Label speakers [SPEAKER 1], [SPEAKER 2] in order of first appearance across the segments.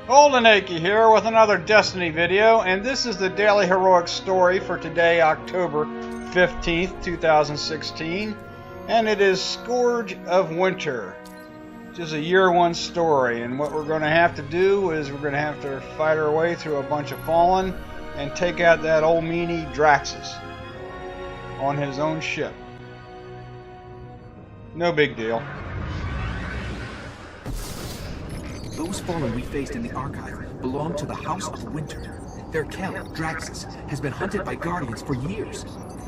[SPEAKER 1] Golden Achy here with another Destiny video, and this is the Daily Heroic Story for today, October 15th, 2016, and it is Scourge of Winter, which is a year one story. And what we're going to have to do is we're going to have to fight our way through a bunch of Fallen and take out that old meanie Draxus on his own ship. No big deal.
[SPEAKER 2] Those Fallen we faced in the Archive belong to the House of Winter. Their count, Draxus, has been hunted by Guardians for years.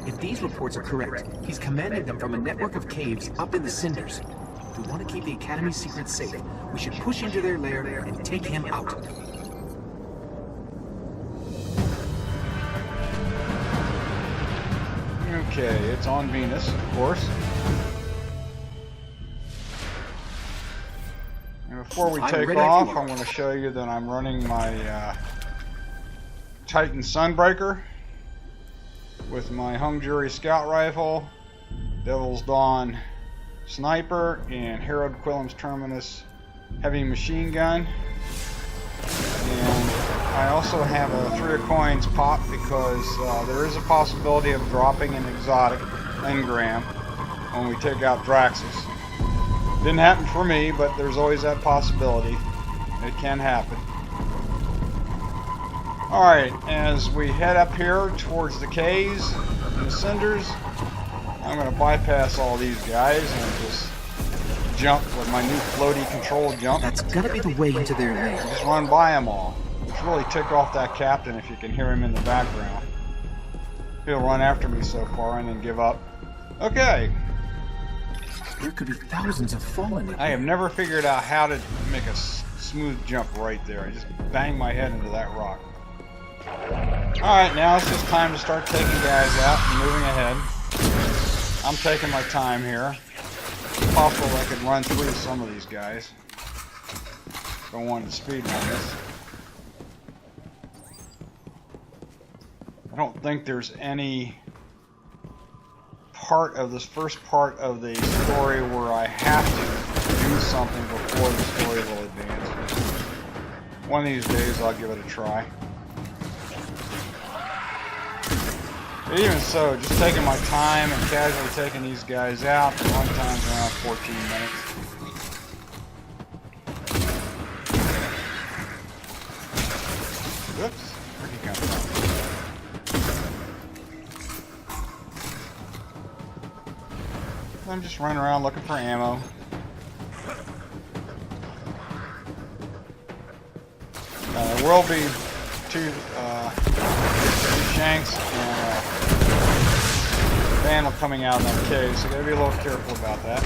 [SPEAKER 2] If these reports are correct, he's commanded them from a network of caves up in the Cinders. If we want to keep the Academy's secrets safe, we should push into their lair and take him out.
[SPEAKER 1] Okay, it's on Venus, of course. Before we take off, I'm going to show you that I'm running my Titan Sunbreaker with my Hung Jury Scout Rifle, Devil's Dawn Sniper, and Harold Quillam's Terminus Heavy Machine Gun. And I also have a 3 of Coins pop because there is a possibility of dropping an exotic engram when we take out Draxus. Didn't happen for me, but there's always that possibility. It can happen. Alright, as we head up here towards the caves and the Cinders, I'm going to bypass all these guys and just jump with my new floaty control jump.
[SPEAKER 2] That's got to be the way into their lair.
[SPEAKER 1] Just run by them all. It's really tick off that captain if you can hear him in the background. He'll run after me so far and then give up. Okay.
[SPEAKER 2] There could be thousands of Fallen.
[SPEAKER 1] I have never figured out how to make a smooth jump right there. I just bang my head into that rock. Alright, now it's just time to start taking guys out and moving ahead. I'm taking my time here. It's possible I could run through some of these guys. Don't want to speed run this. I don't think there's any part of this first part of the story where I have to do something before the story will advance. One of these days I'll give it a try. But even so, just taking my time and casually taking these guys out, the run time's around 14 minutes. Whoops, where'd he come from? I'm just running around looking for ammo. There will be two Shanks and Vandal coming out of that cave, so gotta be a little careful about that.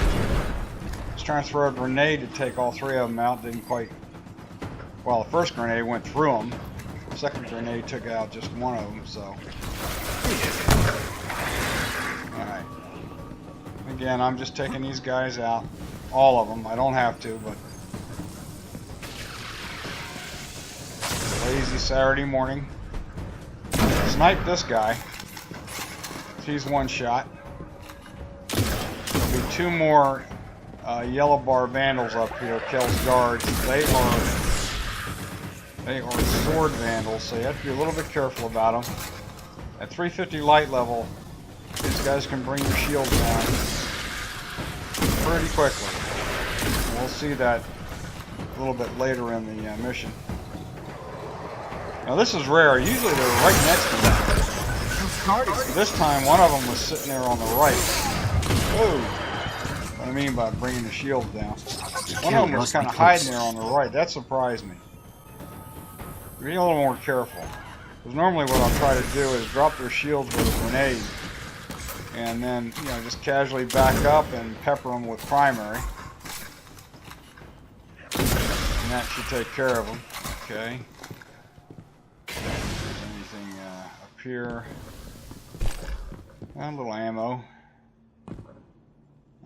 [SPEAKER 1] Just trying to throw a grenade to take all 3 of them out. Didn't quite. Well, the first grenade went through them. The second grenade took out just one of them, so. Alright. Again, I'm just taking these guys out. All of them. I don't have to, but... Lazy Saturday morning. Snipe this guy. He's one shot. There'll be 2 more yellow bar vandals up here. Kills guards. They are sword vandals, so you have to be a little bit careful about them. At 350 light level, these guys can bring your shield down pretty quickly. We'll see that a little bit later in the mission. Now this is rare. Usually they're right next to me. This time one of them was sitting there on the right. Whoa! What I mean by bringing the shield down. One of them was kind of hiding there on the right. That surprised me. Be a little more careful. Because normally what I'll try to do is drop their shields with a grenade. And then, you know, just casually back up and pepper them with primary. And that should take care of them. Okay. Anything up here? A little ammo.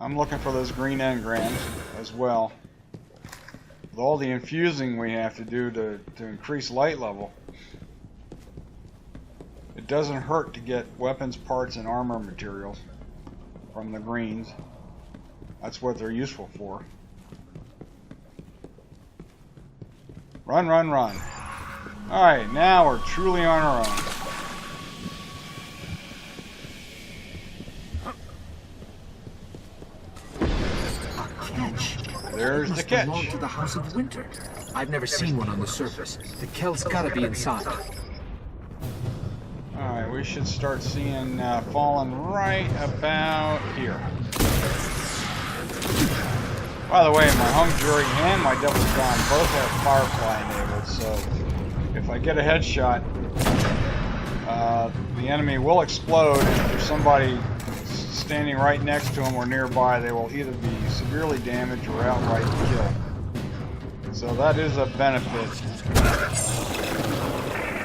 [SPEAKER 1] I'm looking for those green engrams as well. With all the infusing we have to do to increase light level. It doesn't hurt to get weapons parts and armor materials from the greens. That's what they're useful for. Run, run, run. Alright, now we're truly on our own. There's the catch.
[SPEAKER 2] Belong to the House of Winter. I've never seen one on the surface. The Kel's gotta be inside.
[SPEAKER 1] Alright, we should start seeing falling right about here. By the way, my Hung Jury and my Devil's Dawn both have Firefly enabled, so if I get a headshot, the enemy will explode, and if there's somebody standing right next to him or nearby, they will either be severely damaged or outright killed. So that is a benefit.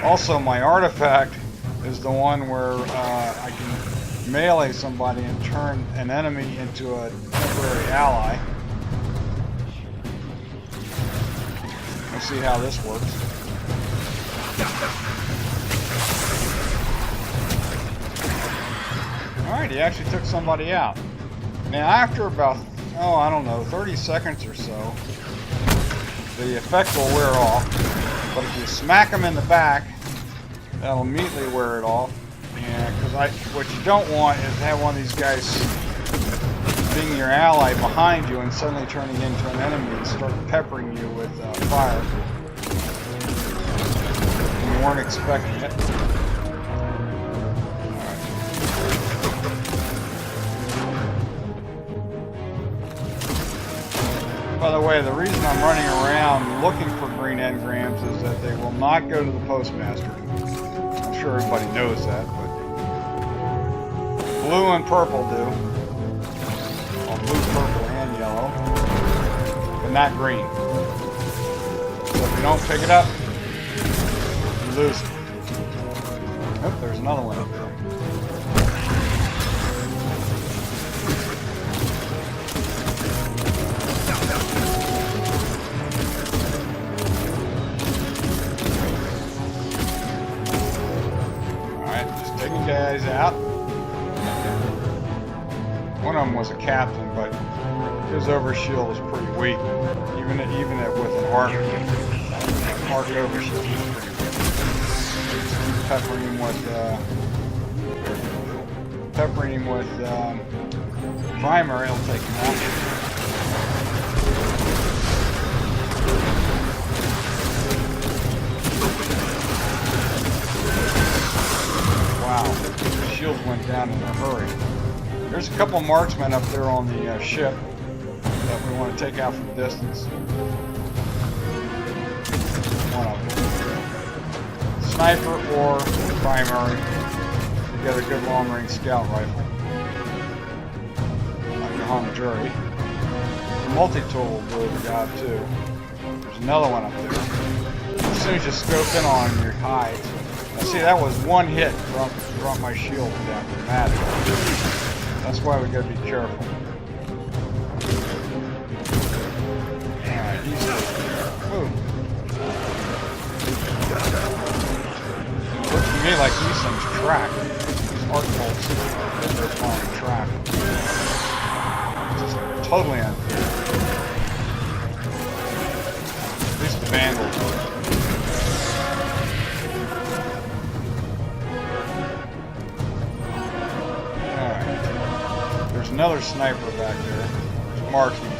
[SPEAKER 1] Also, my artifact is the one where I can melee somebody and turn an enemy into a temporary ally. Let's see how this works. Alright, he actually took somebody out. Now after about, I don't know, 30 seconds or so, the effect will wear off. But if you smack him in the back, that'll immediately wear it off. And because what you don't want is have one of these guys being your ally behind you and suddenly turning into an enemy and start peppering you with fire. You weren't expecting it. By the way, the reason I'm running around looking for green engrams is that they will not go to the postmaster. I'm sure everybody knows that, but blue and purple do. Well, blue, purple, and yellow, but not green. So if you don't pick it up, you lose it. Oh, there's another one up there. Guys out. One of them was a captain, but his overshield was pretty weak. Even with an arc overshield was pretty weak. Peppering him with primer, it'll take him out. Wow, the shields went down in a hurry. There's a couple marksmen up there on the ship that we want to take out from distance. One of them. Sniper or primary to get a good long-range scout rifle. Like a Hung Jury. The multi-tool will do the job too. There's another one up there. As soon as you scope in on your hides. Now see, that was one hit, brought my shield down dramatically. That's why we gotta be careful. Alright, he's still there. Whoa. Looks to me like these things track. These arc bolts, they're flying track. Just totally unfair. At least the vandals are. Another sniper back there. Marking.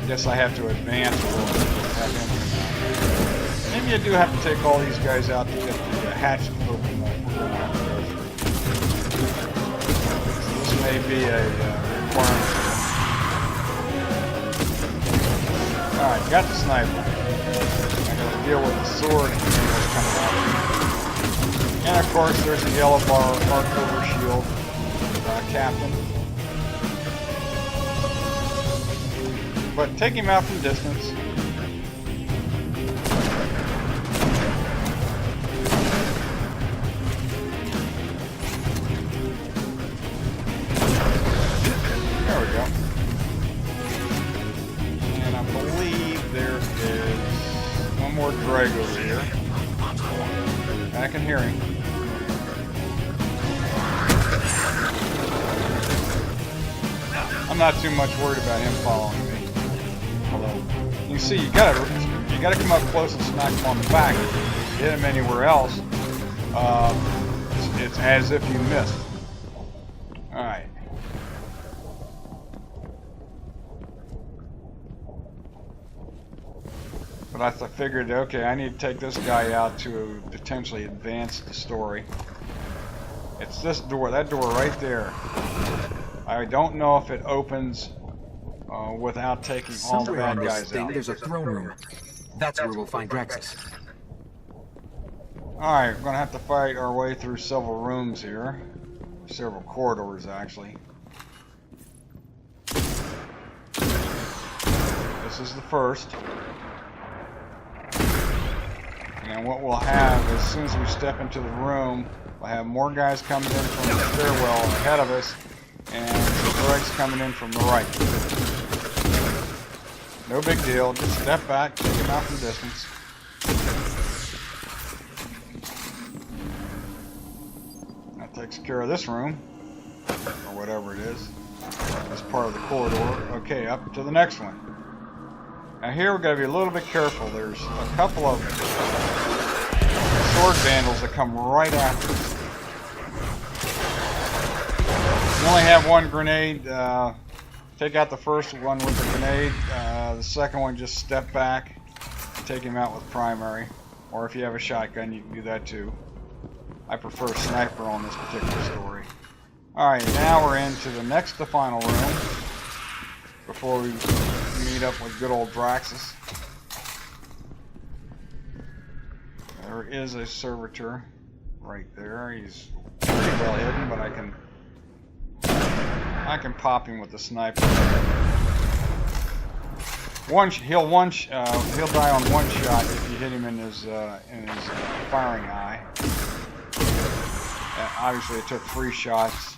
[SPEAKER 1] Guess I have to advance a little bit. Maybe I do have to take all these guys out to get the hatch open. This may be a requirement. Alright, got the sniper. I gotta deal with the sword that's coming out. And of course, there's a yellow bar arc over shield, captain. But take him out from distance. There we go. And I believe there is one more drag over here. I can hear him. I'm not too much worried about him following me. Hello. You see, you gotta come up close and smack him on the back. If you hit him anywhere else, it's as if you missed. All right. But I figured, okay, I need to take this guy out to potentially advance the story. It's this door, that door right there. I don't know if it opens without taking all the bad guys out.
[SPEAKER 2] There's a throne room. That's where we'll find Draxus.
[SPEAKER 1] Alright, we're going to have to fight our way through several rooms here. Several corridors, actually. This is the first. And what we'll have, as soon as we step into the room, we'll have more guys coming in from the stairwell ahead of us, and the droids coming in from the right. No big deal, just step back, take them out from distance. That takes care of this room, or whatever it is. This part of the corridor. Okay, up to the next one. Now here we've got to be a little bit careful. There's a couple of sword vandals that come right after us. You only have one grenade. Take out the first one with the grenade. The second one, just step back, take him out with primary. Or if you have a shotgun, you can do that too. I prefer sniper on this particular story. Alright, now we're into the next to final room before we meet up with good old Draxus. There is a servitor right there. He's pretty well hidden, but I can pop him with the sniper. He'll die on one shot if you hit him in his firing eye. Obviously, it took 3 shots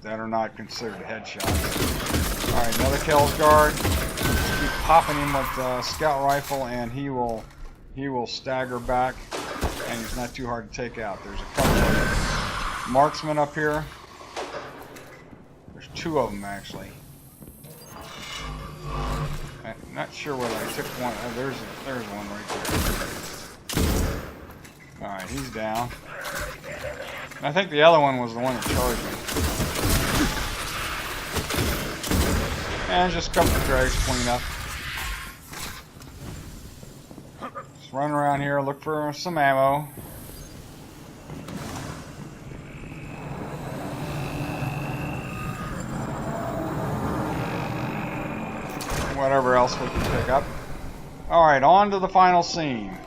[SPEAKER 1] that are not considered headshots. All right, another Kel's guard. Keep popping him with scout rifle, and he will stagger back, and he's not too hard to take out. There's a couple of marksmen up here. There's 2 of them actually. I'm not sure whether I took one. Oh, there's one right there. All right, he's down. And I think the other one was the one that charged me. And just a couple of drags to clean up. Just run around here, look for some ammo. Whatever else we can pick up. Alright, on to the final scene.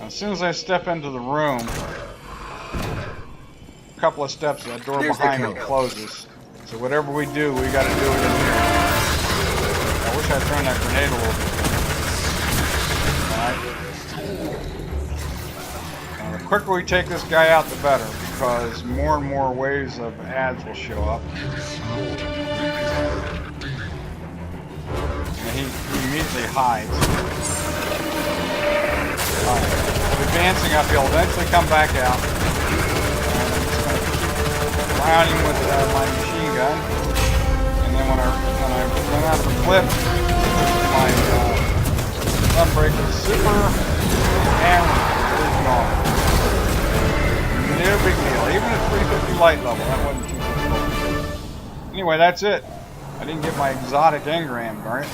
[SPEAKER 1] As soon as I step into the room, a couple of steps, that door behind me closes. So whatever we do, we got to do it in here. I wish I'd thrown that grenade a little bit. Alright. Now, the quicker we take this guy out, the better, because more and more waves of ads will show up. And he immediately hides. Alright. Advancing up, he'll eventually come back out. And I'm just going to keep rounding with my machine gun. And then when I run out the clip, my sunbreaker super and is gone. No big deal. Even at 350 light level, that wasn't too difficult. Anyway, that's it. I didn't get my exotic engram, darn it.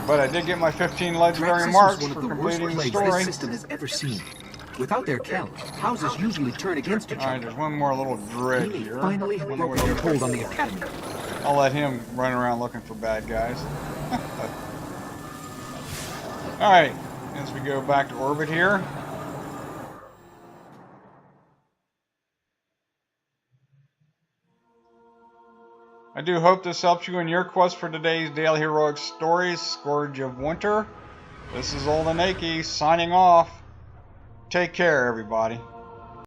[SPEAKER 1] But I did get my 15 legendary marks for completing the story.
[SPEAKER 2] This system has ever seen. Without their count, houses usually turn against each other.
[SPEAKER 1] Alright, there's one more little dread here.
[SPEAKER 2] Finally broke their hold on the academy.
[SPEAKER 1] I'll let him run around looking for bad guys. Alright, as we go back to orbit here. I do hope this helps you in your quest for today's Daily Heroic Stories, Scourge of Winter. This is Old Anaki signing off. Take care, everybody.